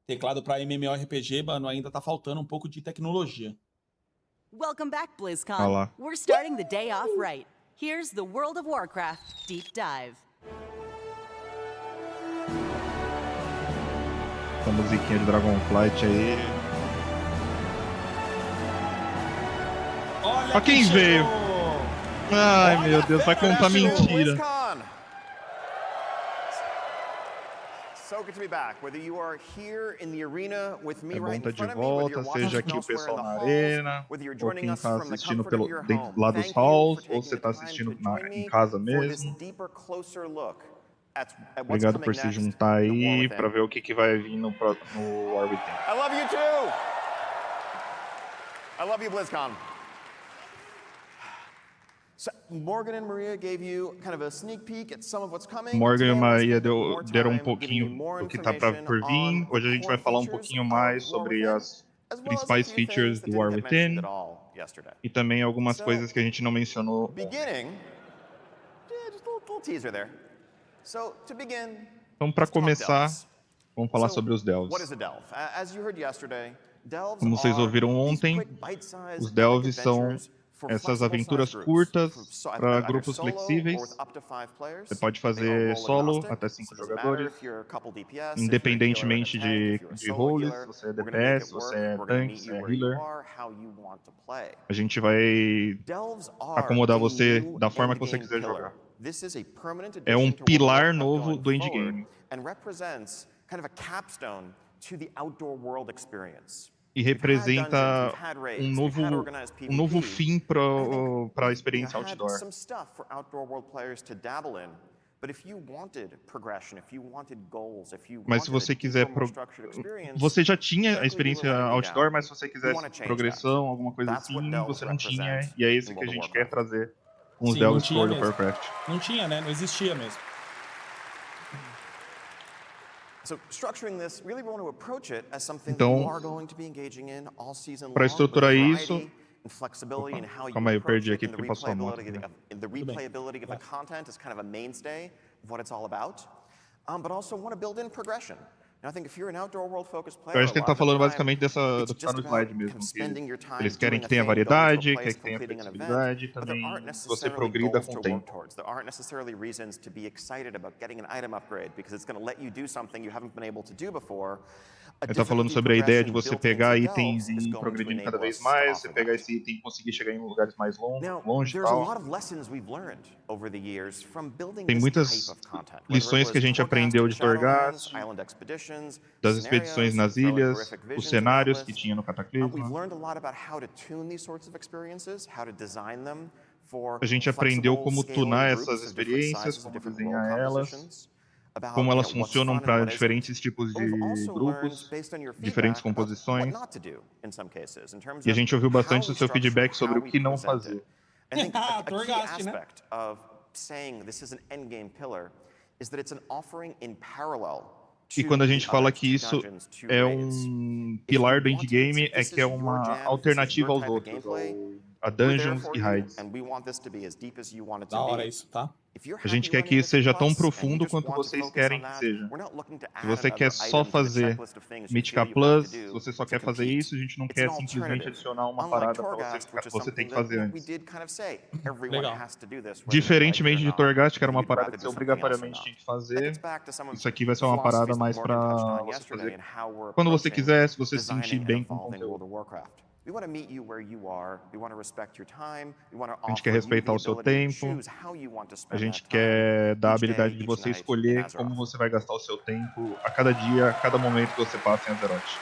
Teclado para MMORPG, mano, ainda tá faltando um pouco de tecnologia. Welcome back, BlizzCon. Olá. We're starting the day off right. Here's the World of Warcraft Deep Dive. Essa musiquinha de Dragonflight aí. Olha Ó quem chegou! veio. Ai, Olha meu a Deus, vai fera, contar chegou. mentira. BlizzCon. So good to be back. Whether you are here in the arena with me É bom right estar in de front of me, whether volta, you're seja watching aqui from o elsewhere pessoal in the na halls, arena, whether you're ou joining quem us tá from the assistindo comfort of your dentro home, lá dos thank you halls, for ou taking você the tá time assistindo to join em me casa for this mesmo. deeper, closer look at what's Obrigado coming por se next juntar in the War aí Within. pra ver o que vai vir no Warband. I love you too. I love you, BlizzCon. So Morgan and Maria gave you kind of a sneak peek at some of what's coming. Morgan e Today, I want to Maria spend a bit more deram time giving you pouquinho more do que tá por information vir. on the Hoje a gente core vai falar features pouquinho of mais War sobre Within, as as well as a principais few things features that do didn't get mentioned Warband at all yesterday. e também algumas So, coisas que a gente não mencionou ontem. Beginning, just a little teaser there. So to begin, Então, para let's talk começar, delves. vamos falar So, sobre os what delves. is a delve? As you heard yesterday, delves Como vocês are ouviram these ontem, quick bite-sized os epic delves são adventures for essas flexible aventuras size groups, curtas para either grupos solo or flexíveis. with up to 5 players. Você pode They are fazer role solo agnostic, até so 5 it doesn't matter jogadores, if you're a couple DPS, if you're a healer and a independentemente tank, if de you're a solo roles, healer, se você é we're going to make DPS, it se work. você é We're going to tanque, meet se you é where you healer. are, how you want to play. A gente vai Delves are acomodar a você new da forma que você endgame quiser pillar. jogar. This is a permanent É addition to World of pilar Warcraft novo going do forward endgame and represents kind of a capstone to the outdoor world experience. e We've had dungeons, representa we've had raids, we've had organized novo PvP, fim para and I think a we've, experiência had outdoor. some stuff for outdoor world players to dabble in. But if you wanted progression, if you wanted goals, if you Mas se wanted você a quiser deeper, more structured experience, você já tinha a frankly, we experiência were letting you outdoor, down. mas se você We quisesse want to change that. progressão, alguma coisa That's what assim, delves você não tinha, represent e é in isso que a World of gente quer Warcraft. trazer com os Sim, não delves pro tinha World of mesmo. Warcraft. Não tinha, né? Não existia mesmo. So structuring this, really we want to approach it as something that Então, you are going to be engaging in all season para long, with estruturar isso, variety and flexibility in how you calma aí, eu approach perdi it, aqui and the porque passou a moto. replayability of the content is kind of a mainstay of what it's all about. But also want to build in progression. And I think if you're an outdoor world focused player, Eu a acho que ele lot tá of the falando time, basicamente do it's que tá just no about slide kind mesmo, of que spending your time eles querem doing que a tenha thing, going to a variedade, place, quer que tenha completing an event, flexibilidade, but there também aren't que você necessarily progrida goals com to o work tempo. towards. There aren't necessarily reasons to be excited about getting an item upgrade because it's going to let you do something you haven't been able to do before. Ele tá falando sobre a ideia de você pegar itens e ir progredindo cada vez mais, você pegar esse item e conseguir chegar em lugares mais longe e there's a tal. lot of lessons we've learned over the years from building Tem this muitas type of content. lições que a gente aprendeu de Torghast, Island expeditions, das expedições nas ilhas, os cenários que tinha no We've Cataclisma. learned a lot about how to tune these sorts of experiences, how to design them for A gente aprendeu como flexible, tunar scaling essas groups of different experiências, sizes, como different role desenhar elas, compositions, about, como elas what's funcionam fun and para what diferentes isn't. tipos But we've de also learned, grupos, based on your diferentes feedback, about what composições. not to do in some cases, in terms E a of gente ouviu how bastante we do seu structure, feedback sobre how o we que não present fazer. it. I think a key Torghast, né? aspect of saying this is an endgame pillar is that it's an offering in parallel. E quando a gente fala que isso é pilar do endgame, é que é uma alternativa aos outros, a dungeons e raids. Da hora isso, tá? A gente quer que isso seja tão profundo quanto vocês querem que seja. Se você quer só fazer Mythica Plus, se você só quer fazer isso, a gente não quer simplesmente adicionar uma parada pra você tem que fazer antes. Legal. Diferentemente de Torghast, que era uma parada que você obrigatoriamente tinha que fazer, isso aqui vai ser uma parada mais pra você fazer quando você quiser, se você se sentir bem com o conteúdo. A gente quer respeitar o seu tempo, a gente quer dar a habilidade de você escolher como você vai gastar o seu tempo a cada dia, a cada momento que você passa em Azeroth.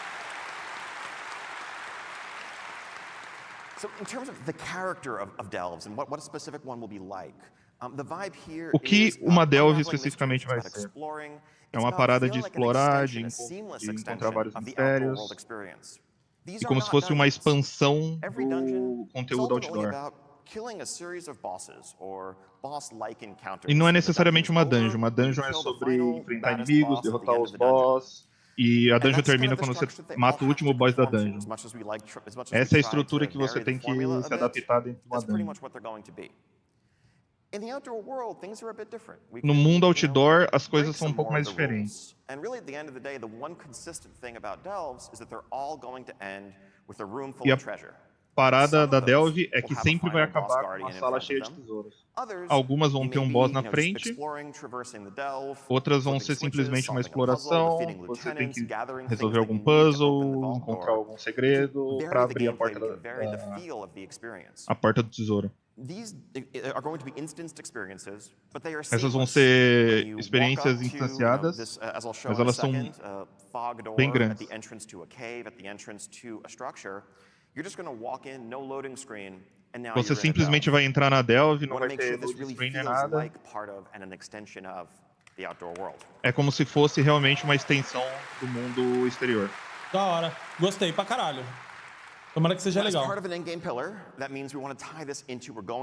O que uma delve especificamente vai ser? É uma parada de explorar, de encontrar vários mistérios, e como se fosse uma expansão do conteúdo outdoor. E não é necessariamente uma dungeon é sobre enfrentar inimigos, derrotar os boss, e a dungeon termina quando você mata o último boss da dungeon. Essa é a estrutura que você tem que se adaptar dentro de uma dungeon. In the outdoor world, things are a bit different. No mundo outdoor, as coisas são um pouco mais diferentes. And really, at the end of the day, the one consistent thing about delves is that they're all going to end with a room full E a of treasure. parada da delve é que sempre vai acabar com uma sala cheia de tesouros. Algumas vão ter um boss na frente, outras vão ser simplesmente uma exploração, você tem que resolver algum puzzle, encontrar algum segredo para abrir a porta do tesouro. Essas vão ser experiências instanciadas, mas elas são bem grandes. Você simplesmente vai entrar na delve, não vai ter loading screen nem nada. É como se fosse realmente uma extensão do mundo exterior. Da hora. Gostei pra caralho. Tomara que seja legal.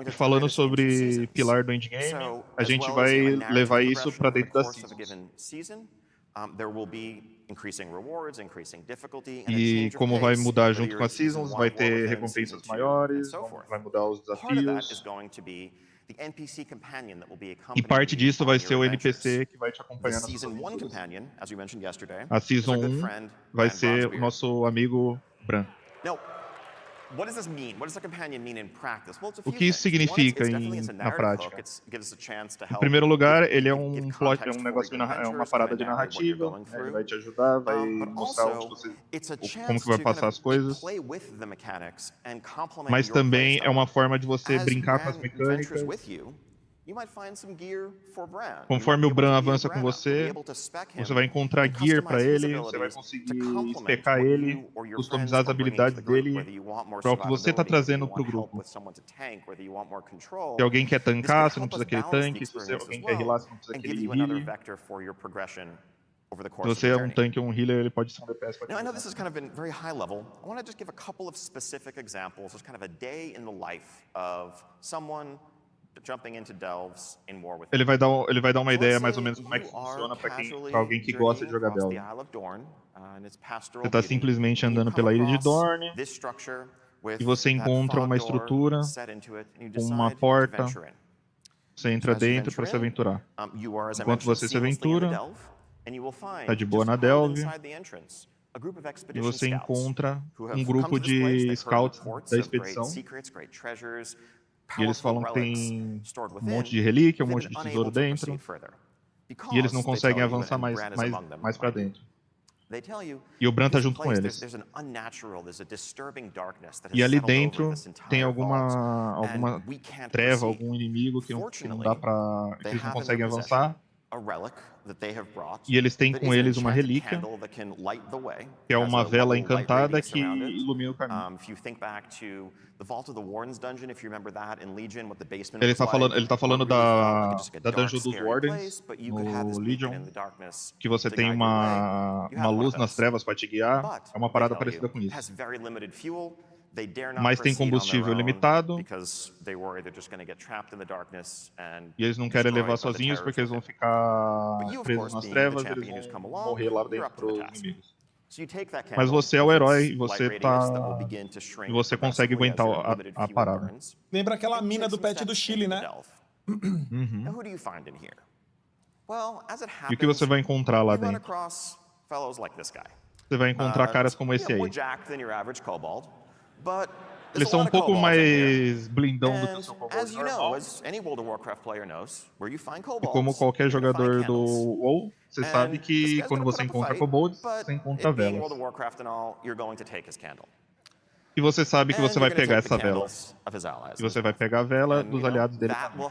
E falando sobre pilar do endgame, a gente vai levar isso para dentro das seasons. E como vai mudar junto com as seasons, vai ter recompensas maiores, vai mudar os desafios. E parte disso vai ser o NPC que vai te acompanhar nas suas aventuras. A Season 1 vai ser o nosso amigo Bran. O que isso significa na prática? Em primeiro lugar, ele é um plot, é um negócio, é uma parada de narrativa, né? Ele vai te ajudar, vai mostrar como que vai passar as coisas. Mas também é uma forma de você brincar com as mecânicas. Conforme o Bran avança com você, você vai encontrar gear para ele, você vai conseguir especar ele, customizar as habilidades dele para o que você está trazendo para o grupo. Se alguém quer tancar, você não precisa daquele tanque. Se alguém quer healar, você não precisa daquele healer. Se você é um tanque ou um healer, ele pode ser um DPS. Now, I know this has kind of been very high level. I want to just give a couple of specific examples, just kind of a day in the life of someone jumping into delves in War with. Ele vai dar uma ideia mais ou menos como é que funciona para alguém que gosta de jogar delve. Você está simplesmente andando pela ilha de Dorne e você encontra uma estrutura com uma porta. Você entra dentro para se aventurar. Enquanto você se aventura, está de boa na delve, e você encontra um grupo de scouts da expedição. E eles falam que tem um monte de relíquia, um monte de tesouro dentro. E eles não conseguem avançar mais para dentro. E o Bran tá junto com eles. E ali dentro tem alguma treva, algum inimigo que não dá pra. Que eles não conseguem avançar. E eles têm com eles uma relíquia, que é uma vela encantada que ilumina o caminho. Ele tá falando da dungeon dos Wardens, no Legion, que você tem uma luz nas trevas para te guiar. É uma parada parecida com isso. Mas tem combustível limitado. E eles não querem levar sozinhos porque eles vão ficar presos nas trevas, eles vão morrer lá dentro dos inimigos. Mas você é o herói e você consegue aguentar a parada. Lembra aquela mina do pet do Chile, né? Uhum. E o que você vai encontrar lá dentro? Você vai encontrar caras como esse aí. Eles são um pouco mais blindão do que o seu kobold normal. E como qualquer jogador do WoW, você sabe que quando você encontra kobolds, você encontra velas. E você sabe que você vai pegar essa vela. E você vai pegar a vela dos aliados dele também.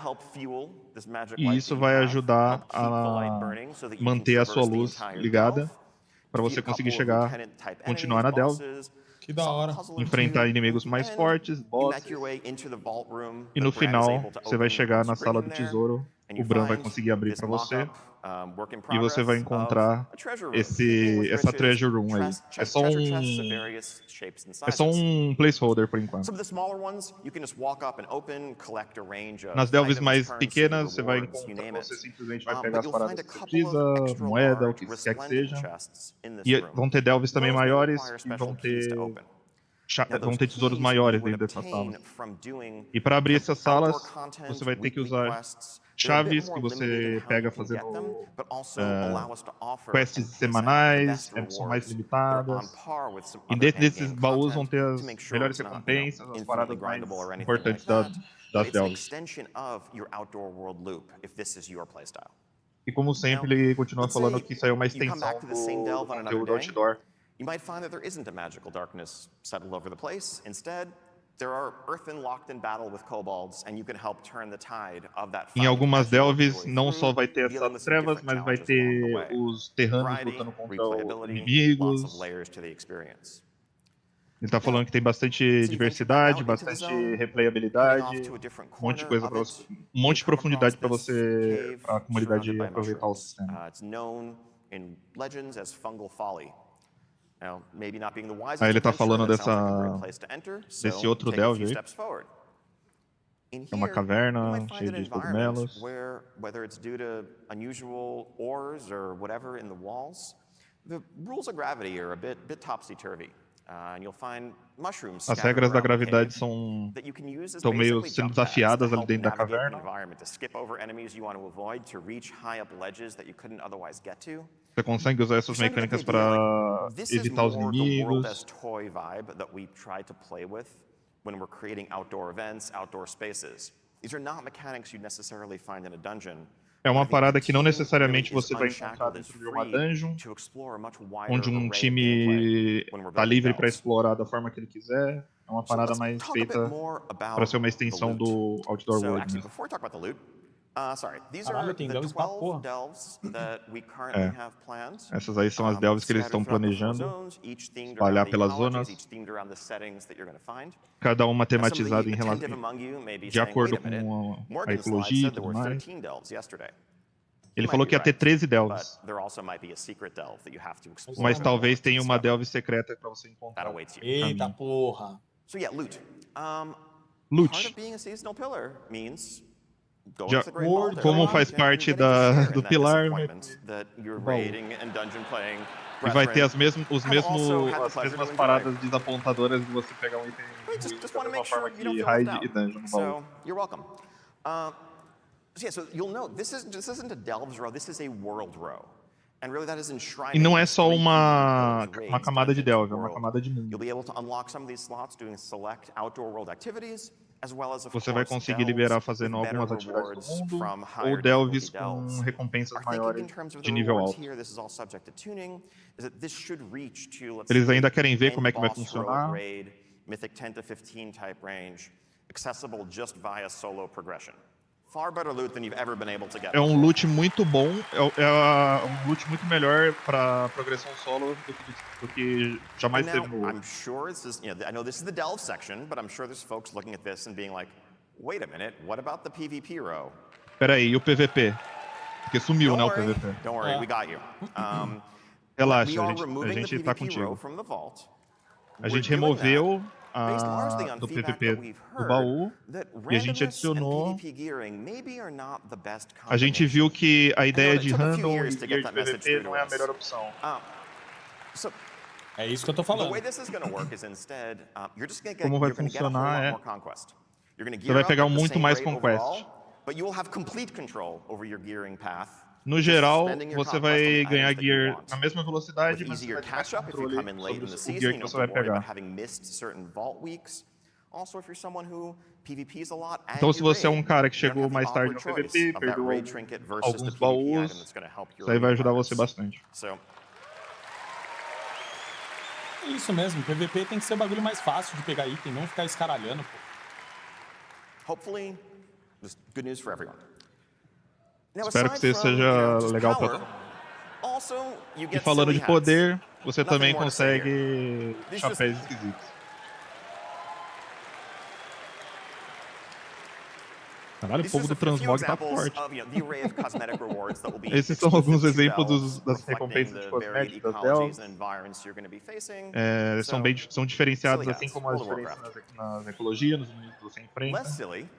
E isso vai ajudar a manter a sua luz ligada para você conseguir continuar na delve. Que da hora. Enfrentar inimigos mais fortes, bosses. E no final, você vai chegar na sala do tesouro, o Bran vai conseguir abrir para você. E você vai encontrar essa treasure room aí. É só um placeholder por enquanto. Nas delves mais pequenas, você simplesmente vai pegar as paradas que você precisa, moeda, o que quer que seja. E vão ter delves também maiores que vão ter vão ter tesouros maiores dentro dessas salas. E para abrir essas salas, você vai ter que usar chaves que você pega fazendo quests semanais, são mais limitadas. E dentro desses baús vão ter as melhores recompensas, as paradas mais importantes das delves. E como sempre, ele continua falando que isso aí é uma extensão do conteúdo outdoor. You might find that there isn't a magical darkness settled over the place. Instead, there are earthen locked in battle with kobolds, and you can help turn the tide of that fight. Em algumas delves, não só vai ter essas trevas, mas vai ter os terranos lutando contra os inimigos. Ele tá falando que tem bastante diversidade, bastante replayabilidade, um monte de coisa para você, um monte de profundidade para você, para a comunidade aproveitar o sistema. It's known in legends as fungal folly. Now, maybe not being the wisest Aí ele tá falando adventurer, that sounds like a great place to enter, desse so outro take a few delve aí. steps forward. In É uma here, caverna you might find cheia an de environment cogumelos. where, whether it's due to unusual ores or whatever in the walls, the rules of gravity are a bit topsy-turvy. And you'll find mushrooms As scattered regras da around the gravidade cave são that you can use as estão meio basically sendo jump pads to desafiadas ali help dentro da navigate the caverna. environment, to skip over enemies you want to avoid, to reach high up ledges that you couldn't otherwise get to. Você consegue usar essas You're starting to mecânicas get the idea, para like, this is evitar os more the world inimigos. as toy vibe that we try to play with when we're creating outdoor events, outdoor spaces. These are not mechanics you'd necessarily find in a dungeon. É uma I think parada the que não team necessariamente really is você vai unshackled, encontrar is dentro de uma free dungeon, to explore a much wider onde um array of time gameplay when we're tá building livre para delves. explorar da forma que ele quiser. É uma So parada let's mais talk a bit feita more para about ser uma the extensão loot. do Outdoor So World actually, mesmo. before we talk about the loot, sorry, these Caralho, are tem the delves pra 12 porra. delves that we currently É. have planned. Essas aí são as delves que eles estão Scattered throughout the four planejando zones, each themed espalhar around the pelas ecologies, zonas, each themed around the settings that you're going to find. cada uma Now, some of tematizada the em attentive relação among you may be de saying, wait acordo a minute, com a Morgan's slide ecologia e said there tudo were mais. 13 delves yesterday. Ele He might falou be que ia ter right, 13 but delves, there also might be a secret delve that you have to explore mas that talvez to tenha uma discover. delve secreta para você That encontrar. awaits you. Eita Caminho. porra. So yeah, loot. Part Loot. of being a seasonal pillar means going Já, to the Great Hall to como interact faz and parte getting to share do in that pilar, vai disappointment that you're do baú. raiding and dungeon playing E vai ter brethren have also had the as pleasure to mesmas enjoy. paradas desapontadoras de você pegar um item Really, ruim just da want to mesma make sure forma you don't que feel left raid e out. dungeon no baú. So you're welcome. So yeah, so you'll note this isn't a delves row. This is a world row. And really that is enshrining E não é these só 3 uma PvP pillars, raids, camada de dungeons, delve, é uma world. camada de You'll mundo. be able to unlock some of these slots doing select outdoor world activities, as well as, of Você vai course, conseguir delves liberar with fazendo better algumas atividades do rewards mundo from ou higher delves difficulty com delves. recompensas Our thinking maiores in terms of de the nível rewards alto. here, this is all subject to tuning, is that this should reach to, let's Eles say, ainda querem ver como é end que vai boss heroic funcionar. raid, mythic 10 to 15 type range, accessible just via solo progression. Far better loot than you've ever been able to get. É um loot muito bom, um loot muito melhor para progressão solo do que jamais And teve now, no I'm outro. sure this is, I know this is the delve section, but I'm sure there's folks looking at this and being like, wait a minute, what about the PvP row? Pera aí, e o PVP? Porque sumiu, né, o PVP. Don't worry, we got you. Relaxa, We are a removing the gente tá PvP row contigo. from the vault. A gente We're doing that removeu based largely on do feedback PVP that we've do heard baú that e a gente randomness and adicionou. PvP gearing maybe are not the best A gente combination. viu que a I know ideia that de took a few random years e to gear get de that message PVP through to não é a us. melhor opção. So É isso que eu tô the falando. way this is going to work is instead, you're just going to Como get, vai you're going to get a whole funcionar lot é more conquest. You're going to você gear vai up pegar at the muito same mais rate conquest. overall, but you will have complete control over your gearing path. No just geral, spending your você conquest on the vai items ganhar that you gear want. na mesma velocidade, With mas você easier vai ter mais catch-up if you controle come in late sobre in the o season, gear you que don't você have vai to worry about pegar. having missed certain vault weeks. Also, if you're someone who PvPs a lot and Então, se you você é raid, um cara que you don't chegou have the mais tarde awkward no choice PVP, of that perdeu raid trinket versus the alguns PvP item baús, that's going to help your isso aí vai raiding ajudar você partners. bastante. So, É isso mesmo, PVP tem que ser o bagulho mais fácil de pegar item, não ficar escaralhando, pô. hopefully, just good news for everyone. Now, Espero que aside você from, seja just legal para power, todo mundo. also you E get falando silly de hats. poder, você Nothing também more to say here. consegue These chapéus just- esquisitos. Caralho, o These povo are do just a few Transmog tá examples forte. of, the array of cosmetic rewards that will be Esses são exclusive alguns to exemplos delves, das reflecting recompensas the de varied cosméticos das ecologies delves. and environments you're going to be facing. São So, são diferenciados silly assim hats, como as World of diferenças Warcraft. nas ecologias, nos inimigos que você enfrenta. Less silly,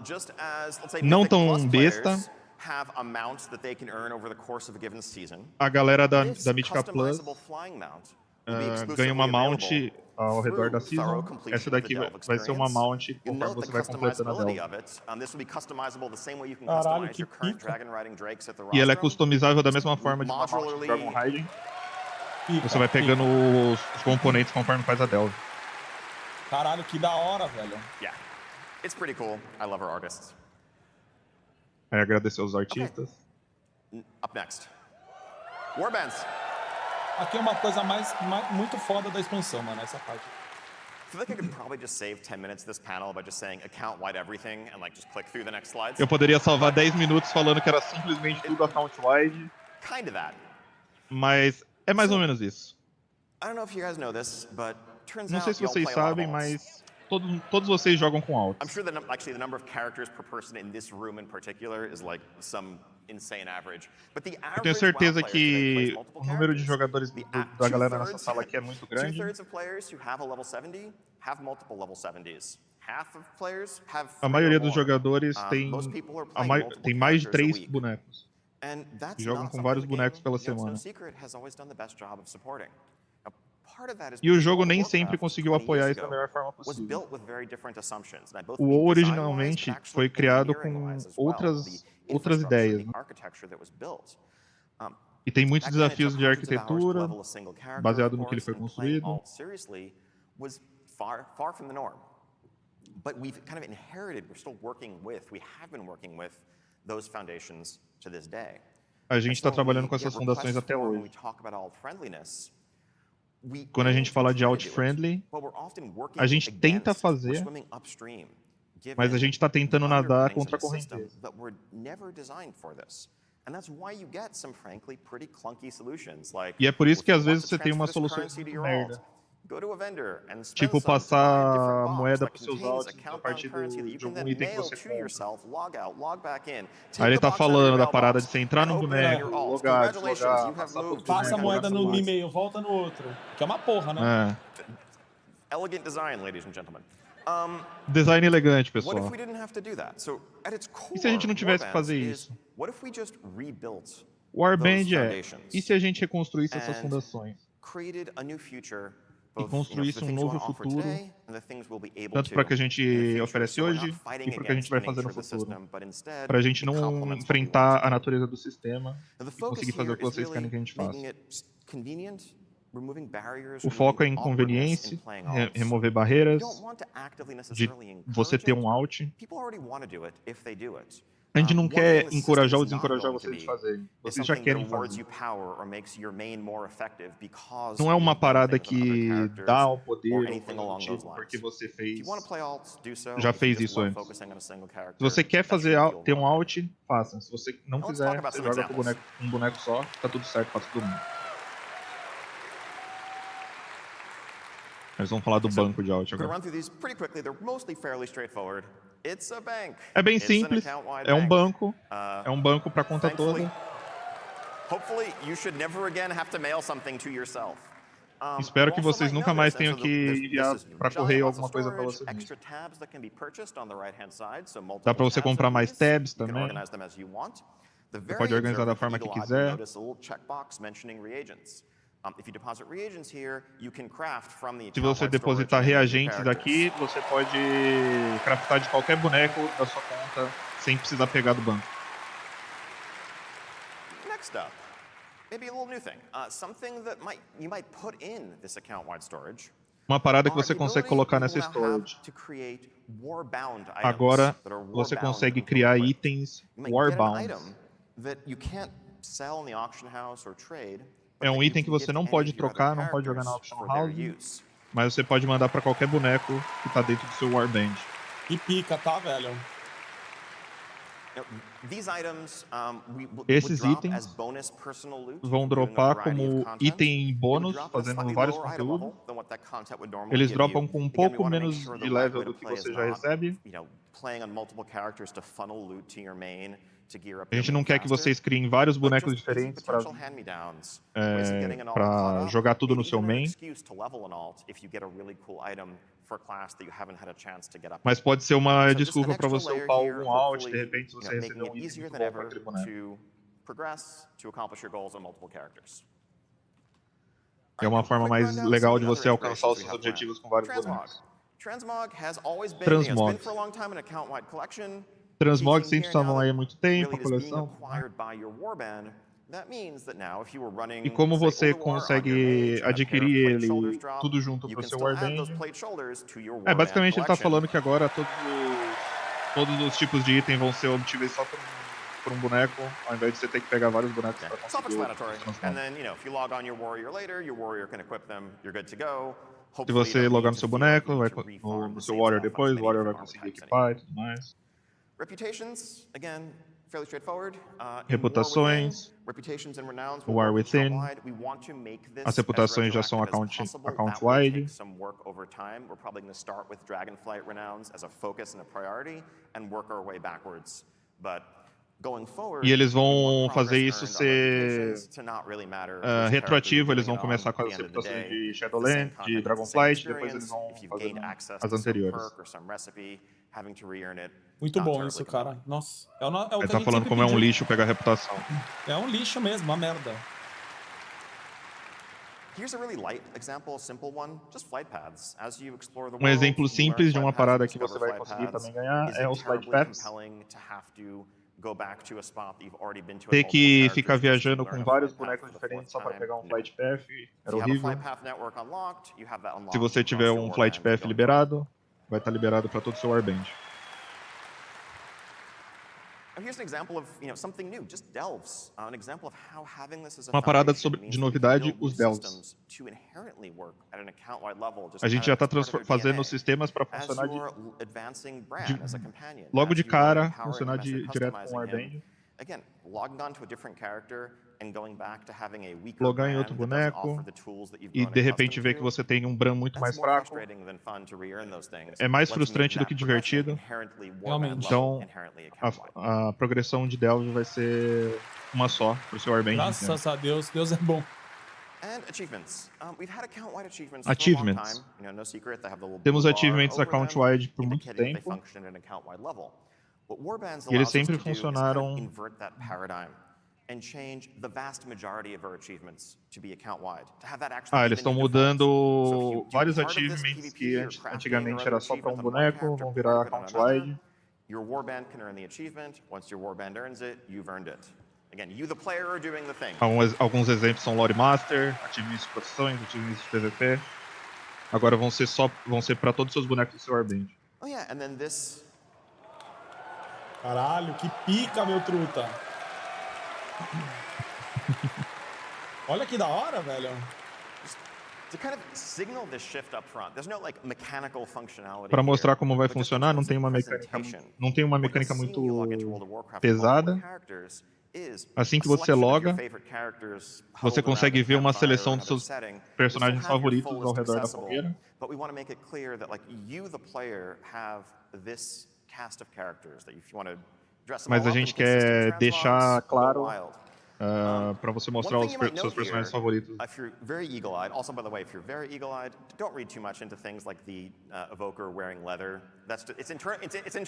just as, let's say, Não Mythic tão Plus besta. players have amounts that they can earn over the course of a given season. A galera This da Mythica Plus customizable flying mount will be ganha exclusively uma mount available ao redor da Through thorough season. completion Essa of the daqui delve vai ser uma experience. mount You'll conforme note the você vai completando a customizability delve. of it. This will be customizable the same way you can Caralho, customize que your current pica. dragon riding drakes at the E ela é rostrum. customizável da mesma forma de uma mount de Modularly. Dragon Riding. Pica, Você vai pegando pica. os componentes conforme faz a delve. Caralho, que da hora, velho. Yeah, it's pretty cool. I love our artists. Aí agradecer aos artistas. Up next, Warbands. Aqui é uma coisa muito foda da expansão, mano, essa parte. I feel like I could probably just save 10 minutes this panel by just saying account-wide everything and like just click through the next slides. Eu poderia salvar 10 minutos falando que era simplesmente tudo account-wide, Kind of that. mas é mais ou menos isso. I don't know if you guys know this, but turns Não sei out se y'all vocês play a lot of sabem, alts. mas todos vocês jogam com I'm alts. sure that actually the number of characters per person in this room in particular is like some insane average. But the Eu tenho average certeza WoW player today plays que multiple o número de characters. jogadores da galera nessa sala aqui é muito grande. Two-thirds of players who have a level 70 have multiple level 70s. Half of players have A three maioria or dos more. jogadores Most people are tem playing multiple mais de characters a 3 week. bonecos. And that's Jogam not com something vários the game, bonecos pela it's no semana. secret, has always done the best job of supporting. Now, part of that is E o because jogo World of nem sempre Warcraft, conseguiu 20 apoiar years isso da ago, melhor forma was possível. built with very different assumptions. And I both O mean WoW design-wise, originalmente but foi actually criado com engineering-wise as well. outras The ideias, infrastructure, né? the architecture that was built. E tem muitos Back then, it desafios took de hundreds of hours to arquitetura, level a single character, baseado of no que ele course, foi and playing construído. alt seriously was far from the norm. But we've kind of inherited, we're still working with, we have been working with those foundations to this day. A gente está trabalhando com When we essas get fundações requests até for, when hoje. we talk about alt friendliness, we Quando a aim gente to fala de try to alt do it, friendly, but we're often working a gente tenta against, we're fazer, swimming upstream, mas a given gente está tentando the nadar underpinnings contra a of the system correnteza. that were never designed for this. And that's why you get some frankly pretty clunky solutions like, E é por isso well, que if às you want vezes to você tem transfer umas this soluções currency to muito your merda. alt, go to a vendor and spend Tipo, some to buy a different passar box moeda that para os seus contains a altos a countbound partir currency that you de can algum then item que mail você to compra. yourself, log out, log back in, Aí take ele the tá box out of your falando da parada mailbox, de você entrar and no open it on boneco, your alt. logar, Congratulations, deslogar, you have passar moved pro to Passa a boneco, moeda gasta no mais. e-mail, volta no outro. Que é uma porra, né? Elegant design, ladies and gentlemen. Design elegante, What if pessoal. we didn't have to do that? So, at its core, E se a gente não tivesse que Warbands fazer is, isso? what if we just rebuilt Warband those é, foundations e se a gente reconstruísse essas and fundações? created a new future, E both, construísse for the um things we novo want to offer futuro, today and the things we'll be able tanto to para o que a in the gente future. oferece So we're not hoje fighting e para o que a gente against vai the fazer nature no of the futuro. system, but instead Para a gente it não complements what we want enfrentar to a do. natureza do sistema Now, the e focus conseguir fazer o here que is vocês querem really que a gente faça. making it convenient, removing barriers, O foco é removing em awkwardness in conveniência, playing alts. remover We barreiras, don't want to actively de necessarily você encourage ter it. um alt. People already want to do it if they do it. A gente não One quer thing the system encorajar ou is not desencorajar going to vocês de be fazerem. is Vocês já something that querem awards fazer. you power or makes your main more effective because Não é uma you've done parada things on other que characters dá o or poder ou anything coisa do along those tipo, porque lines. você If you want to fez, play alts, do so. já If you fez just isso love antes. focusing on a single Se character, você quer that should fazer feel ter um more alt, faça. Se você não Now let's talk quiser, about você some joga com examples. um boneco só, tá tudo certo pra todo mundo. Eles vão falar do banco de alt I'm going to agora. run through these pretty quickly. They're mostly fairly straightforward. It's a bank. É bem It's an simples, account-wide é um bank. banco pra conta Thankfully, toda. hopefully, you should never again have to mail something to yourself. Espero You que also vocês might nunca know mais this, and tenham so que this enviar is pra giant correio amounts of alguma coisa pra storage, você mesmo. extra tabs that can be purchased on the right-hand side, so Dá multiple pra você tabs comprar of mais these. tabs You can também. organize them as you want. The Você very pode organizar da observant forma que eagle eye will quiser. notice a little checkbox mentioning reagents. If you deposit reagents here, you can craft from the Se você account-wide storage depositar many of your reagentes characters. aqui, você pode craftar de qualquer boneco da sua conta sem precisar pegar do banco. Next up, maybe a little new thing. Something that you might put in this account-wide storage. Uma parada que are você the consegue ability colocar you nessa will now have storage. to create Warbound items Agora that are você Warbound consegue until criar equipped. itens You might get an Warbound. item that you can't sell in the auction house or trade, but É um that you item que can você give não any pode of your other trocar, não pode jogar na characters auction for their house, use. mas você pode mandar pra qualquer boneco que tá dentro do seu Warband. E pica, tá, velho? Now, these items would Esses drop itens as bonus personal loot vão from doing a dropar variety of como content. item They would bônus, drop at a fazendo slightly vários lower item conteúdos. level than what that content would normally Eles give you. dropam com um Again, we pouco want to make menos sure de the right level way to do que play is você já not, recebe. playing on multiple characters to funnel loot to your main to gear up A your gente não main quer que faster, vocês criem vários but bonecos just easy diferentes para potential hand-me-downs, ways of getting an alt caught pra up, jogar tudo no maybe seu even an main. excuse to level an alt if you get a really cool item for a class that you haven't had a chance to get up. Mas pode ser uma So just an desculpa para extra você layer upar here, algum alt, hopefully, de repente você making recebeu it um item easier muito than bom para ever aquele boneco. to progress to accomplish your goals on multiple characters. É uma forma mais legal de você alcançar os seus objetivos com vários bonecos. Transmog has always been, it's been Transmogs. for a long time an account-wide collection. Transmogs sempre estavam aí há muito tempo, a coleção. E como você consegue adquirir ele tudo junto para o seu Warband? Basicamente ele tá falando que agora todos os tipos de item vão ser obtíveis só por um boneco, ao invés de você ter que pegar vários bonecos para conseguir os Se você logar no seu boneco, vai no seu Warrior depois, o Warrior vai conseguir equipar e tudo mais. Reputations, again, fairly straightforward. Reputações, War Within. As reputações já são account-wide. We're probably going to start with Dragonflight renowns as a focus and a priority and work our way backwards. But going forward, E eles vão fazer isso ser retroativo, eles vão começar com as reputações de Shadowland, de Dragonflight, depois eles vão fazer as anteriores. Muito bom isso, cara. Nossa. É o Ele que tá a gente falando sempre como é um pediu. lixo pegar reputação. É um lixo mesmo, uma merda. Um exemplo simples de uma parada que você vai conseguir também ganhar é os Flight Paths. Ter que ficar viajando com vários bonecos diferentes só para pegar um Flight Path era horrível. Se você tiver um Flight Path liberado, vai estar liberado para todo o seu Warband. Uma parada de novidade, os Delves. A gente já está fazendo sistemas para funcionar logo de cara, funcionar direto com o Warband. Logar em outro boneco e de repente ver que você tem um Bran muito mais fraco. É mais frustrante do que divertido. Realmente. Então, a progressão de Delve vai ser uma só pro seu Warband. Graças a Deus, Deus é bom. Achievements. Temos achievements account-wide por muito tempo. E eles sempre funcionaram. Eles estão mudando vários achievements que antigamente era só para um boneco, vão virar account-wide. Your Warband can earn the achievement. Once your Warband earns it, you've earned it. Again, you the player are doing the thing. Alguns exemplos são Lore Master, achievements de profissões, achievements de PVP. Agora vão ser para todos os seus bonecos do seu Warband. Oh yeah, and then this. Caralho, que pica, meu truta. Olha que da hora, velho. Para mostrar como vai funcionar, não tem uma mecânica muito pesada. Assim que você loga, você consegue ver uma seleção dos seus personagens favoritos ao redor da fogueira. Mas a gente quer deixar claro para você mostrar os seus personagens favoritos.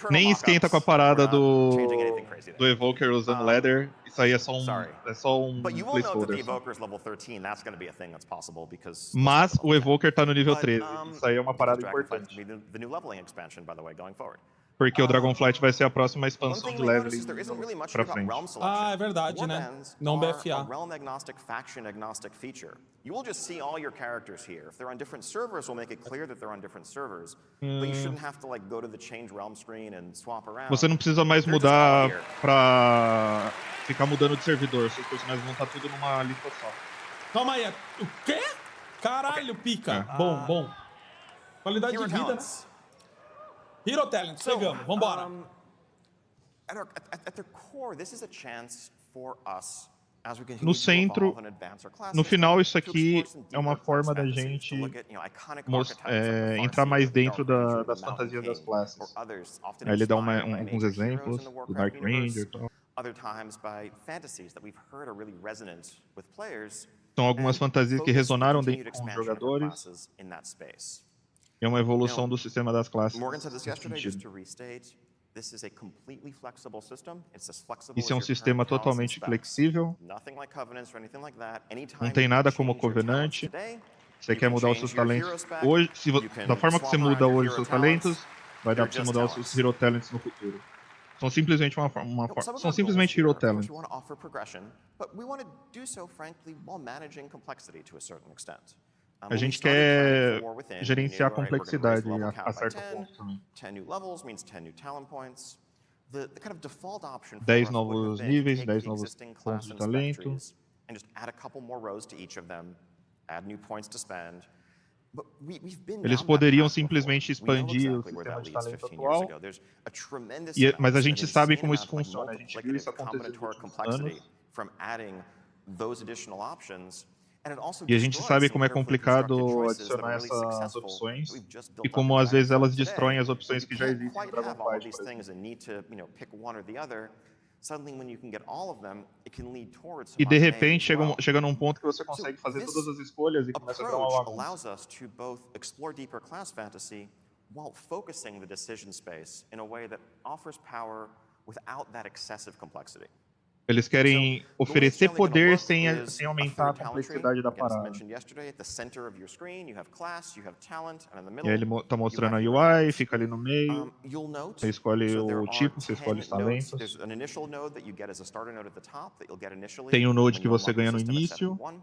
Nem esquenta com a parada do Evoker usando leather. Isso aí é só um placeholder. Mas o Evoker tá no nível 13. Isso aí é uma parada importante. Porque o Dragonflight vai ser a próxima expansão de leveling pra frente. É verdade, né? Não BFA. Realm agnostic, faction agnostic feature. You will just see all your characters here. If they're on different servers, we'll make it clear that they're on different servers. But you shouldn't have to like go to the change realm screen and swap around. Você não precisa mais mudar pra ficar mudando de servidor. Seus personagens vão estar tudo numa lista só. Calma aí. O quê? Caralho, pica. Bom. Qualidade de vida, né? Hero Talent, chegamos, vambora. No centro, no final, isso aqui é uma forma da gente entrar mais dentro das fantasias das classes. Aí ele dá alguns exemplos do Dark Ranger e tal. São algumas fantasias que resonaram dentro com os jogadores. É uma evolução do sistema das classes. This is a completely flexible system. It's as flexible Isso é as um your sistema current talents and totalmente specs. flexível. Nothing like covenants or anything like that. Não Anytime tem you nada can como change your talents covenante. today, Você you quer can mudar os seus change your hero talentos spec, hoje, you da can forma que você swap around muda your hoje os hero seus talents. talentos, vai dar They're pra você just mudar os seus talents. Hero Talents no futuro. São simplesmente Some of são our goals simplesmente here, Hero of course, Talents. we want to offer progression, but we want to do so, frankly, while managing complexity to a certain extent. A When we gente started planning quer for War Within, we gerenciar a knew, all right, we're going to raise complexidade the level a cap by certo 10. ponto também. 10 new levels means 10 new talent points. The kind of default option for 10 us would have novos been to níveis, take 10 the novos existing pontos class de and spec talento. trees and just add a couple more rows to each of them, add new points to spend. But we've been Eles down that poderiam path before. simplesmente We know expandir o exactly where sistema that de leads talento 15 years atual, ago. There's a tremendous mas a amount, gente an sabe insane como isso amount of funciona. A gente viu isso multiplicative acontecer nos combinatorial últimos complexity anos. from adding those additional options. And it also E a gente destroys sabe some como é carefully constructed complicado choices that adicionar are really essas successful that opções we've just e built up como in às vezes elas Dragonflight destroem today. as But opções you que já can't existem em quite have all of Dragonflight, these por things exemplo. and need to, pick one or the other. Suddenly, when you can get all of them, it can lead towards E de homogeneity repente as well. chega num ponto que você So consegue fazer todas this as escolhas e começa a virar uma approach bagunça. allows us to both explore deeper class fantasy while focusing the decision space in a way that offers power without that excessive complexity. Eles querem So the way it's oferecer generally going to poder look sem is a aumentar a third talent tree. complexidade da Again, as I parada. mentioned yesterday, at the center of your screen, you have class, you have talent, and in the E aí middle, ele tá you mostrando a have hero UI, talents. fica ali no meio, You'll note, você escolhe so there o are tipo, você escolhe 10 os nodes. talentos. There's an initial node that you get as a starter node at the top that you'll get initially Tem um node when que you você unlock the ganha no system at início, 71, and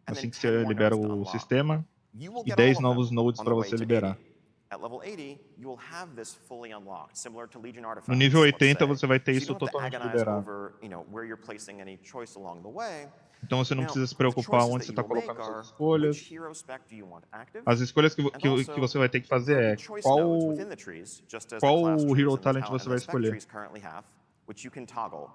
assim then que 10 você more libera nodes to o unlock. sistema, You will e get all 10 of them novos nodes on para the way você to liberar. 80. At level 80, you will have this fully unlocked, similar to Legion artifacts. No nível let's 80 say. você vai ter So you isso don't have to totalmente agonize liberado. over, where you're placing any choice along the way. Então você não Now, precisa se the preocupar choices onde that você you está will make colocando suas are escolhas. which hero spec do you want active? As escolhas que And also, você vai ter que fazer there are é the choice nodes within the trees, just as the class trees Hero and the Talent talent você and vai the spec escolher. trees currently have, which you can toggle,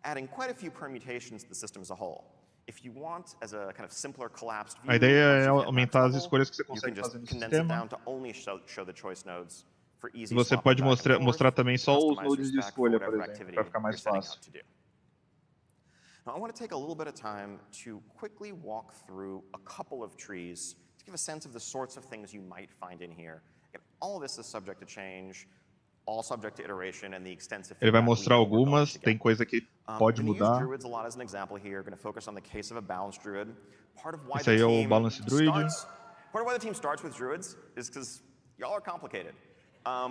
adding quite a few permutations to the system as a whole. If you want, as a kind of simpler collapsed view, A ideia é once you've hit max aumentar as level, escolhas que você you can consegue just fazer no condense it sistema. down to only show the choice nodes for E easy você swapping pode back and mostrar forth também to só os customize your nodes de spec for escolha, por whatever exemplo, activity para ficar you're mais setting fácil. out to do. Now, I want to take a little bit of time to quickly walk through a couple of trees to give a sense of the sorts of things you might find in here. And all of this is subject to change, all subject to iteration and the extensive Ele vai feedback we mostrar know we're going algumas, to get. tem coisa que I'm pode going to use mudar. druids a lot as an example here. Going to focus on the case of a balanced druid. Part of why Esse the aí é o team Balance Druid. starts with druids is because y'all are complicated.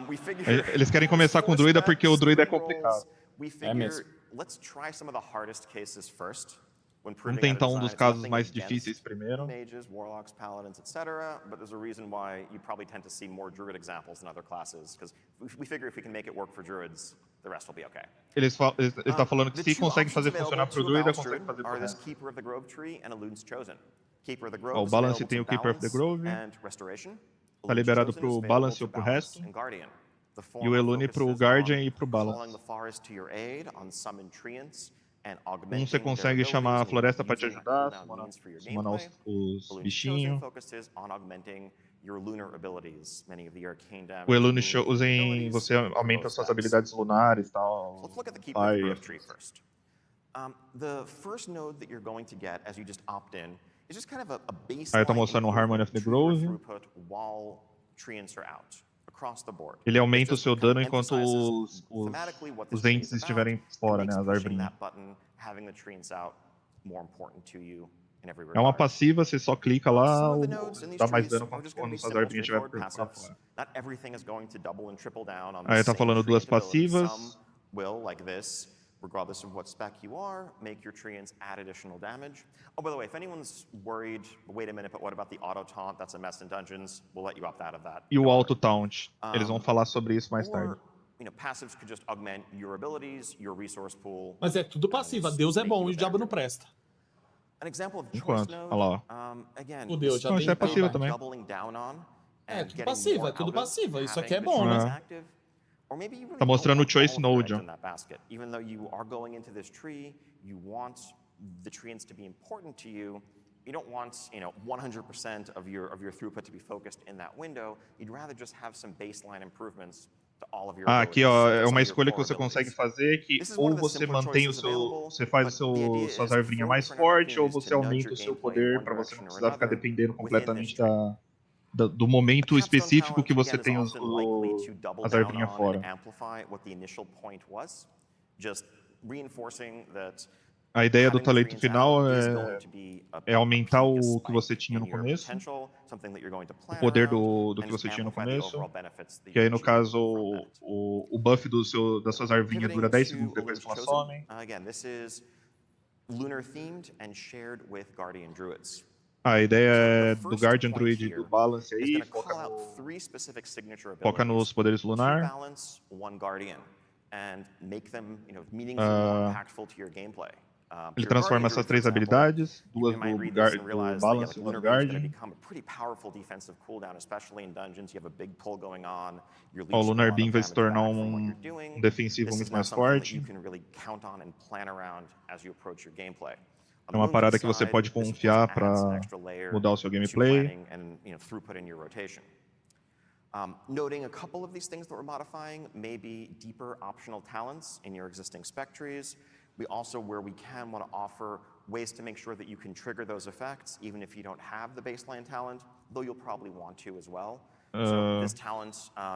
We figure Eles querem começar com druida porque o druida é complicado. We mesmo. figure let's try some of the hardest cases first. When Vamos proving out a tentar design, dos it's casos nothing mais against difíceis primeiro. mages, warlocks, paladins, etc. But there's a reason why you probably tend to see more druid examples than other classes, because we figure if we can make it work for druids, the rest will be okay. Ele está falando que The se two consegue options fazer available funcionar para o to a druida, balanced consegue druid fazer para are o this resto. Keeper of the Grove tree and a Lune's Chosen. Keeper of the Ó, Grove o is Balance available tem to o Keeper of the balance Grove. and restoration. A Tá Lune's liberado Chosen pro is available Balance to ou pro balance resto. and Guardian. The E o former Elune pro focuses Guardian on e pro calling Balance. the forest to your aid, on summon treants, and Um augmenting você their consegue abilities chamar a and floresta para te using that ajudar, cooldown means for your summonar gameplay. os The Lune's Chosen bichinhos. focuses on augmenting your lunar abilities, many of the arcane damage. O Elune gained from your Chosen, abilities você and from aumenta both suas stats. habilidades lunares e So tal. let's look at the Keeper of the Fire. Grove tree first. The first node that you're going to get as you just opt in is just kind of a baseline Aí tá mostrando o Harmony of the improvement Grove. to your throughput while treants are out, across the board. Ele aumenta o It's just seu kind of dano enquanto emphasizes thematically what this os tree entes is about, estiverem and fora, makes né, as pushing arvinhas. that button, having the treants out, more important to you in every É uma regard. passiva, você só clica lá, Some of the nodes in these dá mais trees dano are just going quando to be suas simple, arvinhas estiverem straightforward pra passives. fora. Not everything is going to double and triple down on the Aí tá same falando duas treant ability. passivas. Some will, like this, regardless of what spec you are, make your treants add additional damage. Oh, by the way, if anyone's worried, wait a minute, but what about the auto taunt? That's a mess in dungeons. We'll let you opt out of that. E o Don't worry. Auto Taunt. Eles vão falar sobre isso mais tarde. Or, passives could just augment your abilities, your resource pool. Mas é tudo passiva. Deus é bom e o diabo não presta. An example of Enquanto. choice Olha node, lá. again, O Deus já Não, tem isso é passiva payback. também. doubling down on É, and tudo getting passiva, more é tudo out of passiva. Isso aqui é having bom, the né? trees active. Or maybe you really Tá mostrando don't o choice want all of your node, eggs ó. in that basket. Even though you are going into this tree, you want the treants to be important to you. You don't want, 100% of your throughput to be focused in that window. You'd rather just have some baseline improvements to all of your Aqui, abilities, ó, to é some uma of your escolha que core você consegue abilities. fazer que This is one ou of the você simpler mantém choices available, você faz but the idea suas is arvinhas for mais different forte ou opportunities você to nudge aumenta your o seu gameplay in poder one para você direction não or precisar ficar another dependendo within this completamente tree. da do momento Capstone específico talent, que você again, is tem often likely to double as down arvinhas on fora. and amplify what the initial point was, just reinforcing that A ideia do having the tree talento in final town is going to be é aumentar peak, a o que você spike tinha no in your começo, potential, something that you're going to o plan poder around, do and que just você tinha no amplify the começo, overall benefits that que you aí no achieve caso from that. o buff das suas arvinhas dura Pivoting 10 to segundos depois Elun's que elas Chosen, somem. again, this is lunar themed and shared with Guardian Druids. A ideia So the é do first Guardian point Druid e do here Balance is aí, going to call out 3 specific signature foca nos abilities: poderes 2 lunar, balance, 1 guardian, and make them, meaningfully more impactful to your gameplay. ele Your transforma Guardian essas Druid, for 3 example, habilidades, you 2 might read this and do realize that, Balance e 1 do Lunar Beam is going to Guardian. become a pretty powerful defensive cooldown, especially in dungeons. You have a big pull going on. You're O leeching a Lunar lot Beam of vai se damage tornar back from what you're doing. defensivo This is muito now mais something that forte. you can really count on and plan around as you approach your gameplay. É uma parada que você pode confiar para mudar o seu gameplay. And, throughput in your rotation. Noting a couple of these things that we're modifying may be deeper optional talents in your existing spec trees. We also, where we can, want to offer ways to make sure that you can trigger those effects even if you don't have the baseline talent, though you'll probably want to as well. So this talent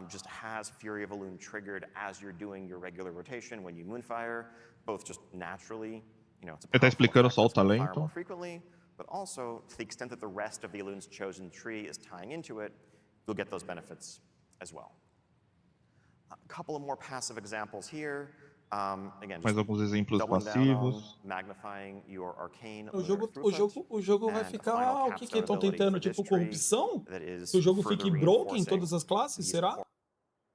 just has Fury of Elune triggered as you're doing your regular rotation when you Moonfire, both just naturally. It's a Ele tá explicando só o powerful effect that's gonna fire more talento. frequently, but also to the extent that the rest of the Elune's Chosen tree is tying into it, you'll get those benefits as well. A couple of more passive examples here. Again, Mais just alguns exemplos doubling down on passivos. magnifying your arcane O lunar jogo, o throughput, jogo, o jogo vai and a ficar. final O que capstone estão ability tentando? for this Tipo, tree corrupção? that is Que o jogo further fique broken em reinforcing todas as classes? these Será?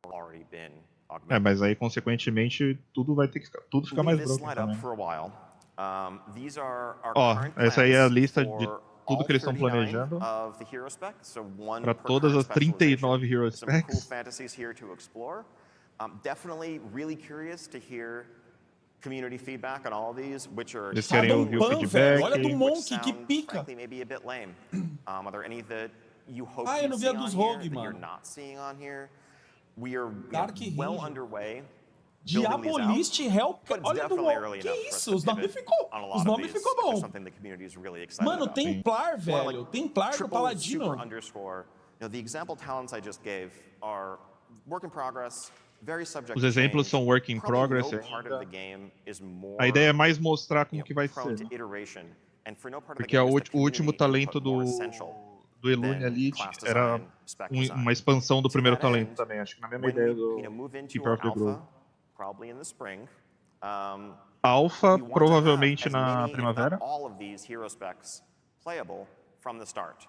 core already been É, augmented. mas aí, consequentemente, tudo vai ter que tudo ficar Leave mais this broken slide up também. for a while. These are our Ó, current essa aí é a plans lista de for tudo all que eles estão 39 planejando of the hero spec, so one para per todas current as 39 specialization. Hero Some cool Specs. fantasies here to explore. Definitely really curious to hear community feedback on all of these, which are Eles querem ouvir o Pan, velho. Olha do feedback. which Monk, que sound, pica. frankly, maybe a bit lame. Are there any that you hope Ah, eu you não vi see a on dos here Rogue, that you're mano. not seeing on here? We are Dark well Ranger. underway building these out. Diabolist, Hellcat. But it's Olha do definitely Monk. early Que enough for us isso? to Os nomes pivot ficou. on a Os lot of nomes these ficou if there's bom. something the community is really excited Mano, about. Templar, More velho. like Templar do triple super Paladino. underscore. The example talents I just gave are work in progress, very subject Os to exemplos change. são work in Probably progress no part of ainda. the game is A more ideia é mais mostrar como que vai prone ser, to né? iteration, and for no part of the Porque game is the o último community talento input more essential do Elune than Elite class era design, spec design. uma expansão do To primeiro that talento end, também. Acho que na mesma when ideia we do move into Keeper our of the Grove. alpha, probably in the spring, Alpha, we want to have provavelmente as na many, if not primavera. all of these hero specs playable from the start.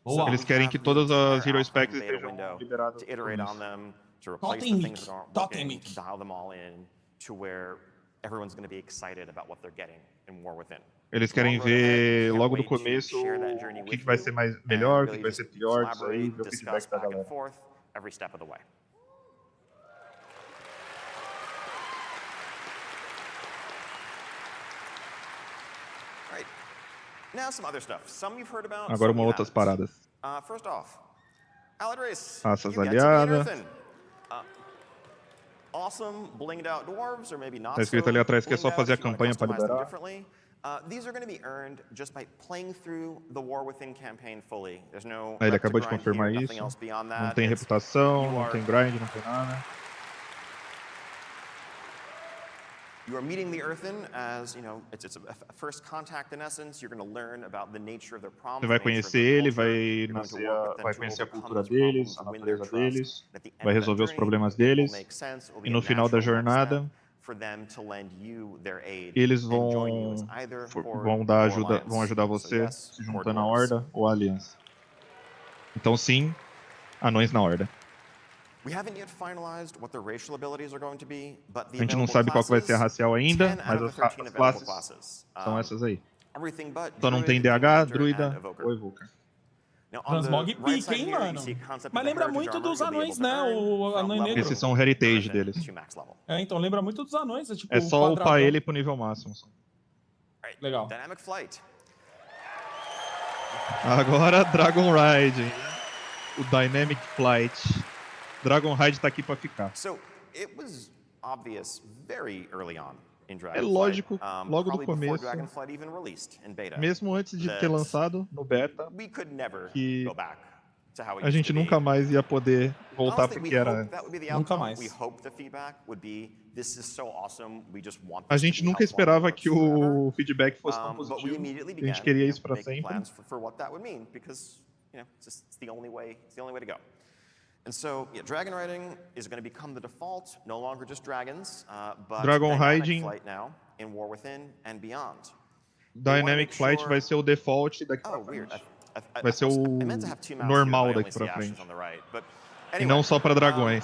Boa. Eles we querem have que the todas entire as Hero alpha Specs and beta estejam window liberadas to iterate no on começo. them, to replace the things that aren't working, to dial them all in to where everyone's going to be excited about what they're getting in War Within. Eles querem ver logo do começo o que vai ser melhor, o que vai ser pior disso aí, ver o feedback da galera. Every step of the way. Right. Now some other stuff. Some you've heard about. Agora some you outras haven't. paradas. First off, Aladris, Raças you get to be an aliadas. Earthen. Awesome blinged out dwarves, or maybe not Tá escrito ali atrás que é só blinged out fazer a if you wanna campanha para customize them liberar. differently. These are going to be earned just by playing through the War Within campaign fully. There's no Ele rep to acabou de grind confirmar here, isso. nothing else beyond Não that. tem It's- reputação, you não are- tem grind, não tem nada. You are meeting the Earthen as, it's a first contact in essence. You're going to learn about the nature of their problems. Você vai the nature of conhecer their ele, culture. vai You're going to work with them vai to conhecer a overcome cultura those problems, deles, a win their natureza trust. deles, At the end vai of that resolver os journey, problemas it will deles. make sense. It will be E a no final da natural next step jornada, for them to lend you their aid eles and join you as either Horde vão or Alliance. vão ajudar So você yes, se Horde juntando à dwarves. Horda ou à Aliança. Então sim, anões na Horda. We haven't yet finalized what their racial abilities are going to be, but the A gente não available sabe qual que vai ser a classes, racial ainda, 10 mas out of as the 13 as available classes são essas aí. Everything but Só não tem Druid, Demon DH, Hunter, and Druida Evoker. ou Evoker. Now, on the Transmog right pica, side hein, here, mano? you see a concept Mas of the lembra heritage muito armor dos you'll be able anões, to né? earn O from anão level negro. Esses são o heritage Earthen deles. to max level. Então lembra muito dos anões, é tipo É o só upar quadradão. ele pro nível máximo. Right. Legal. Dynamic Flight. Agora Dragon Ride. O Dynamic Flight. Dragon Ride tá aqui pra ficar. So, it was obvious very early on in É Dragonflight, lógico, logo do probably before começo, Dragonflight even released in beta, mesmo antes de ter that lançado no beta, we could never que go back to how it A used gente to be. nunca mais ia poder voltar Honestly, pro we que era hope antes. that would be the Nunca outcome. mais. We hope the feedback would be, this is so awesome, we just want A this to gente be how nunca farming esperava works que forever. o feedback fosse tão But we positivo. immediately A gente began, queria isso pra making sempre. plans for what that would mean, because it's the only way to go. And so, dragon riding is going to become the default, no longer just dragons, but Dragon dynamic riding. flight now in War Within and beyond. Dynamic Flight vai ser o default daqui pra Oh, weird. frente. Vai ser o I meant to have two mouse normal here, but I daqui only see pra ashes frente. on the right. But E anyway, não só pra dragões.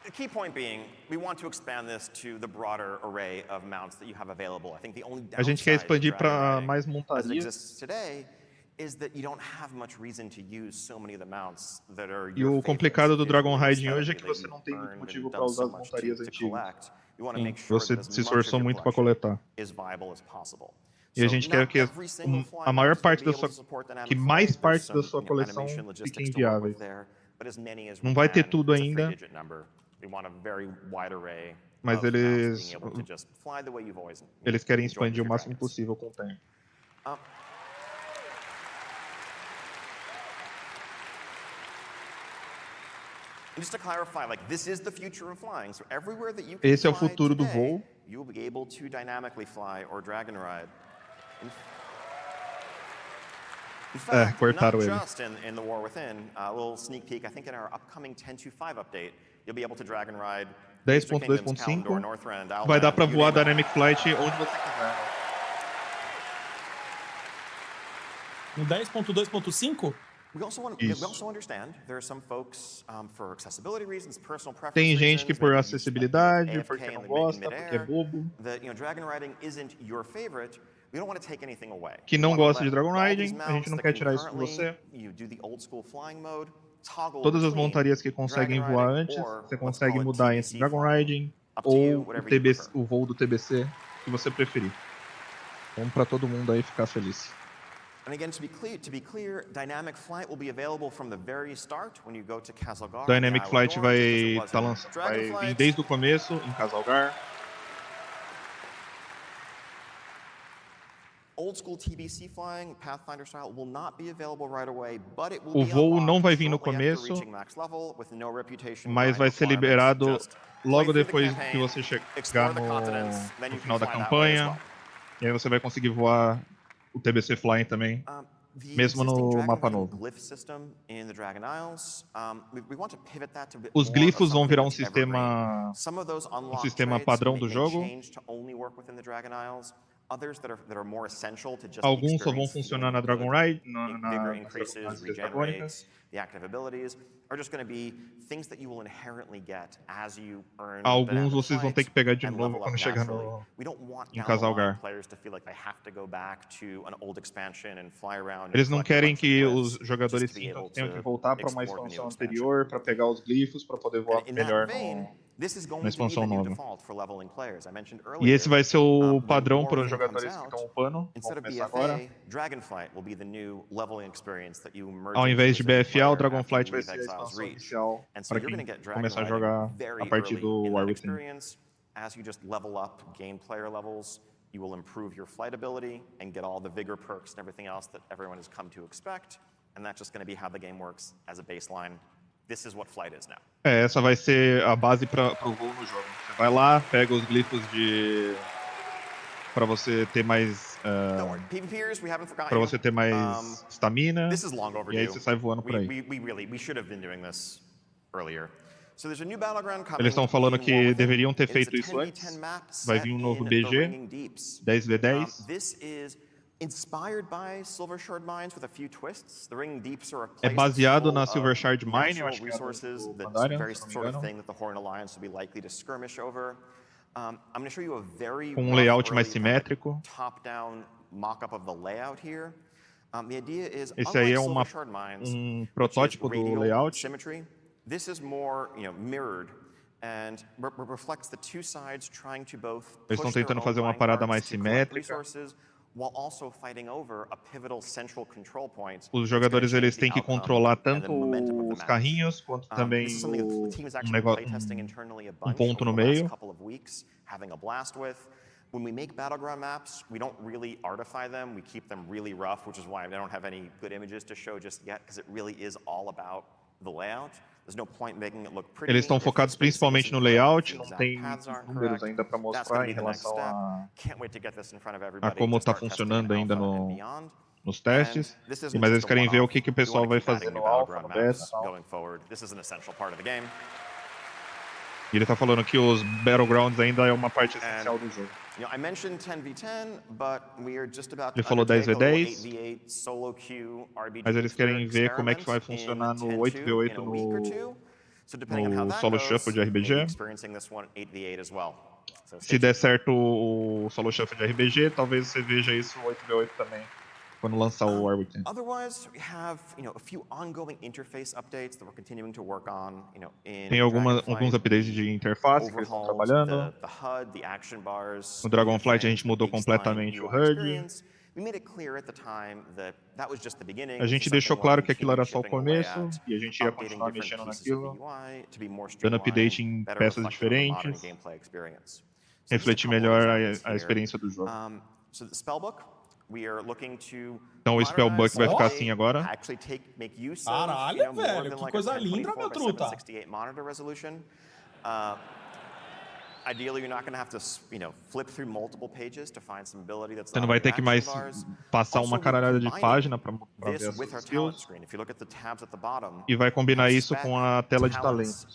the key point being, we want to expand this to the broader array of mounts that you have available. I think the only A gente quer downside to expandir dragon pra riding mais as it montarias. exists today is that you don't have much reason to use so many of the mounts that are E your o favorites complicado do Dragon visually, Riding hoje é que aesthetically, você that não you've tem muito earned motivo and pra done usar so as much montarias to antigas. collect. You want to Sim. make sure Você that as se much of esforçou your muito pra collection coletar. is viable as possible. E a So gente quer not que every single flying a maior mount is gonna parte be da able sua, to support dynamic que mais flight. There's parte da some, sua coleção animation fiquem logistics to work with viáveis. there, but as many as we Não vai ter can, tudo it's a ainda, three-digit number. We want a very wide array mas of mounts being eles able to just fly the way you've always querem enjoyed expandir o with your máximo dragons. possível com o tempo. And just to clarify, this is the future of flying. So everywhere that you can Esse é o fly futuro do today, voo. you'll be able to dynamically fly or dragon ride. In fact, cortaram not ele. just in the War Within, a little sneak peek, I think in our upcoming 10.2.5 update, you'll be able to dragon ride Eastern Kingdoms, 10.2.5 Kalimdor, Northrend, vai dar Outland, pra you voar name it. Dynamic Flight onde você quiser. No 10.2.5? We also understand there are some folks, for accessibility reasons, personal preference Tem gente que reasons, por maybe you just acessibilidade, AFK porque in não the gosta, porque é mid-air, bobo, that dragon riding isn't your favorite. We don't want to take anything away. que We não wanna gosta de let Dragon all these Riding, a gente mounts não that quer can tirar isso de currently, você. you do the old school flying mode, toggle Todas as between montarias que dragon conseguem voar riding antes, or você let's consegue call it mudar entre TBC Dragon flying. Riding Up to you, ou whatever you prefer. o voo do TBC, que você preferir. Vamos pra todo mundo aí ficar feliz. And again, to be clear, dynamic flight will be available from the very start when you go to Kazalgar. Dynamic the Flight Aiaionline, vai just as it was in vai vir Dragonflight. desde o começo, em Casalgar. Old school TBC flying, Pathfinder style, will not be available right away, but it will O be voo não unlocked vai vir no shortly after começo, reaching max level, with no reputation mas grind vai ser requirements. liberado Just logo play through the depois que campaign, você chegar explore the continents, then no you can final da fly that way as campanha. well. E aí você vai conseguir voar o TBC Flying também, The mesmo existing no dragon mapa riding novo. glyph system in the Dragon Isles, we want to pivot that to a bit Os more of glifos vão something virar that's evergreen. Some of those unlocked sistema traits padrão may do jogo. change to only work within the Dragon Isles. Others that are more essential to just the Alguns só vão experience funcionar feeling na Dragon good. Ride, Vigor nas increases, ilhas regen dragônicas. rates, the active abilities are just going to be things that you will inherently get as you earn Alguns dynamic vocês vão ter que flight pegar de and novo level quando up chegar naturally. We don't want em down the line Casalgar. players to feel like they have to go back to an old expansion and fly around. Eles não querem que os glyphs jogadores just to be sintam able que tenham que to voltar para uma explore the expansão new expansion. anterior para pegar os glifos para poder voar In melhor that vein, this is going na to be the expansão new nova. default for leveling players. I mentioned E earlier. esse vai ser o when padrão War para os Within comes jogadores que out, estão upando. Vão instead of começar agora. BFA, Dragonflight will be the new leveling experience that you merge Ao into invés as de a new BFA, o player after Dragonflight you vai leave ser a Exile's expansão Reach. inicial And so para you're quem going to get dragon começar a riding jogar very a partir early do in War that Within. experience. As you just level up, gain player levels, you will improve your flight ability and get all the vigor perks and everything else that everyone has come to expect. And that's just going to be how the game works as a baseline. This is what flight is now. Essa vai ser a base para o voo no jogo. Você vai lá, pega os glifos para você ter mais Don't worry, PvPers, we haven't forgotten para you. você ter mais estamina. This is long E overdue. aí você sai voando por aí. We should have been doing this earlier. So there's a new battleground coming. Eles estão falando in que War Within. deveriam ter It is a feito isso 10v10 antes. map Vai set vir um novo in BG, the Ringing Deeps. 10v10. This is inspired by Silver Shard Mines with a few twists. The Ringing Deeps are a É place baseado full na of Silver Shard Mine, eu natural acho que é a resources do that's Pandaren, very se não me sort of engano. thing that the Horn Alliance will be likely to skirmish over. I'm going to show you a very Com um rough, layout mais early kind of like simétrico. top-down mock-up of the layout here. The idea is, Esse unlike aí é Silver Shard Mines, protótipo which is do radial layout. symmetry, this is more, mirrored and reflects the two sides trying to both Eles push estão their tentando own fazer uma parada mais minecarts to collect simétrica. resources while also fighting over a pivotal central control point. Os jogadores eles têm que controlar tanto os carrinhos quanto também This is something that the team has actually been playtesting internally a bunch ponto over no the last meio. couple of weeks, having a blast with. When we make battleground maps, we don't really artify them. We keep them really rough, which is why I don't have any good images to show just yet, because it really is all about the layout. There's no point making it look pretty. Eles estão focados principalmente no layout, não tem números ainda para mostrar em relação a como está funcionando ainda nos testes, mas eles querem ver o que o pessoal vai fazer no alpha, no beta e tal. E ele está falando que os Battlegrounds ainda é uma parte essencial do jogo. Ele falou 10v10, mas eles querem ver como é que vai funcionar no 8v8 no Solo Shuffle de RBG. Se der certo o Solo Shuffle de RBG, talvez você veja isso no 8v8 também, quando lançar o Warcraft. Otherwise, we have, a few ongoing interface updates that we're continuing to work on, Tem alguns updates de interface que eles estão trabalhando. No Dragonflight a gente mudou completamente o HUD. A gente deixou claro que aquilo era só o começo e a gente ia continuar mexendo naquilo, dando update em peças diferentes, refletir melhor a experiência do jogo. Então o Spellbook vai ficar assim agora. Caralho, velho, que coisa linda, meu truta. Você não vai ter que mais passar uma caralhada de página para ver as suas skills. E vai combinar isso com a tela de talentos.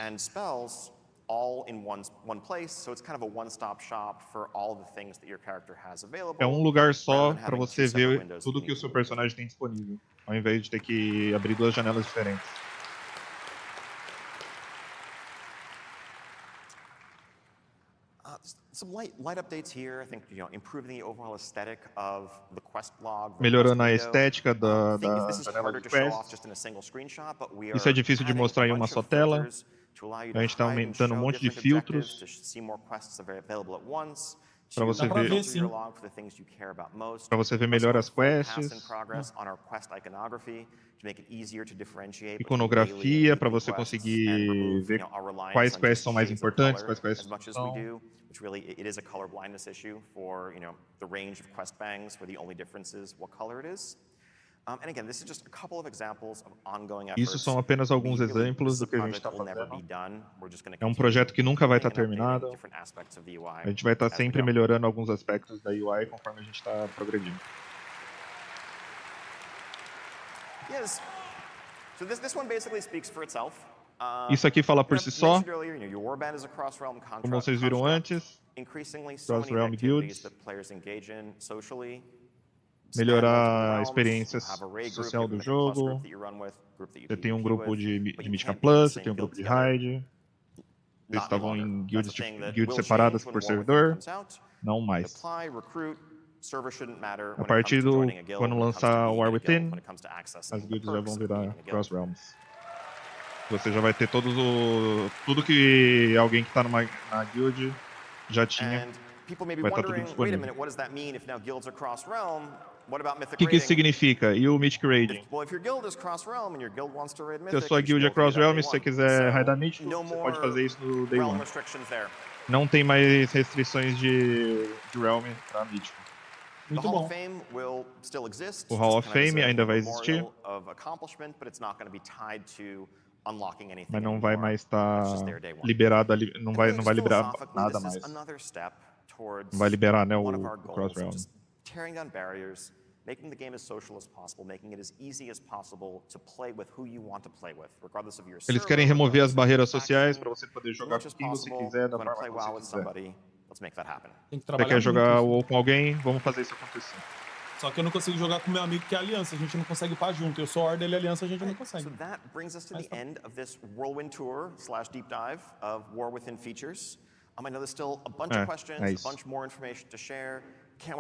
É um lugar só para você ver tudo que o seu personagem tem disponível, ao invés de ter que abrir duas janelas diferentes. Melhorando a estética da janela de quest. Isso é difícil de mostrar em uma só tela. A gente está aumentando um monte de filtros para você ver, melhor as quests, iconografia para você conseguir ver quais quests são mais importantes, quais quests não são. Isso são apenas alguns exemplos do que a gente está fazendo. É um projeto que nunca vai estar terminado. A gente vai estar sempre melhorando alguns aspectos da UI conforme a gente está progredindo. Isso aqui fala por si só. Como vocês viram antes, cross-realm guilds, melhorar a experiência social do jogo. Você tem um grupo de Mythica Plus, você tem um grupo de Raid. Vocês estavam em guilds separadas por servidor. Não mais. A partir quando lançar o War Within, as guilds já vão virar Cross-Realms. Você já vai ter tudo que alguém que está na guild já tinha. Vai estar tudo disponível. O que isso significa? E o Mythic Raiding? Se a sua guild é Cross-Realm, se você quiser raidar Mythic, você pode fazer isso no Day 1. Não tem mais restrições de Realm para Mythic. Muito bom. O Hall of Fame ainda vai existir, mas não vai mais estar liberado ali, não vai liberar nada mais. Não vai liberar, né, o Cross-Realm. Making the game as social as possible, making it as easy as possible to play with who you want to play with, regardless of your server. Eles querem remover as barreiras sociais para você poder jogar com quem você quiser, da forma que você quiser. Você quer jogar WoW com alguém? Vamos fazer isso acontecer. Só que eu não consigo jogar com meu amigo que é Aliança, a gente não consegue upar junto. Eu sou Order, ele é Aliança, a gente não consegue. So that brings us to the end of this whirlwind tour / deep dive of War Within features. I know there's still a bunch of questions, a bunch more information to share.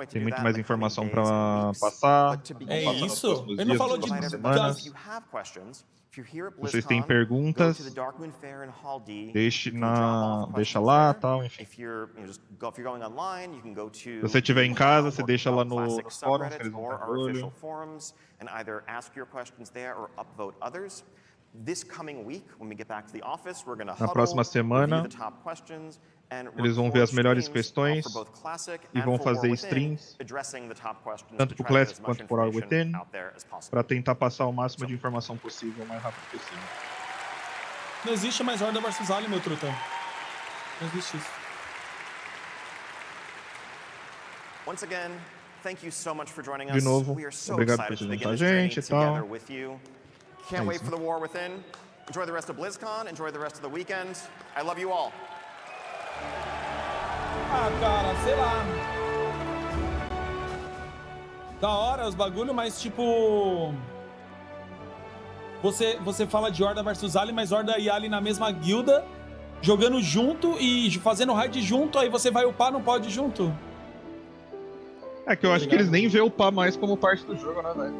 Tem muito mais informação para passar. É isso? Ele não falou de semanas. Vocês têm perguntas, deixa lá, tal, enfim. Se você estiver em casa, você deixa lá nos fóruns, que eles vão estar de olho. Na próxima semana, Eles vão ver as melhores questões e vão fazer streams, tanto pro Classic quanto pro War Within, para tentar passar o máximo de informação possível o mais rápido possível. Não existe mais Horda versus Alien, meu truta. Não existe isso. De novo, obrigado por juntar a gente e tal. Can't wait for the War Within. Enjoy the rest of Blizzcon. Enjoy the rest of the weekend. I love you all. Ah, cara, sei lá. Da hora os bagulho, mas tipo... Você fala de Horda versus Alien, mas Horda e Alien na mesma guilda, jogando junto e fazendo raid junto, aí você vai upar, não pode ir junto. É que eu acho que eles nem vê upar mais como parte do jogo, né, velho?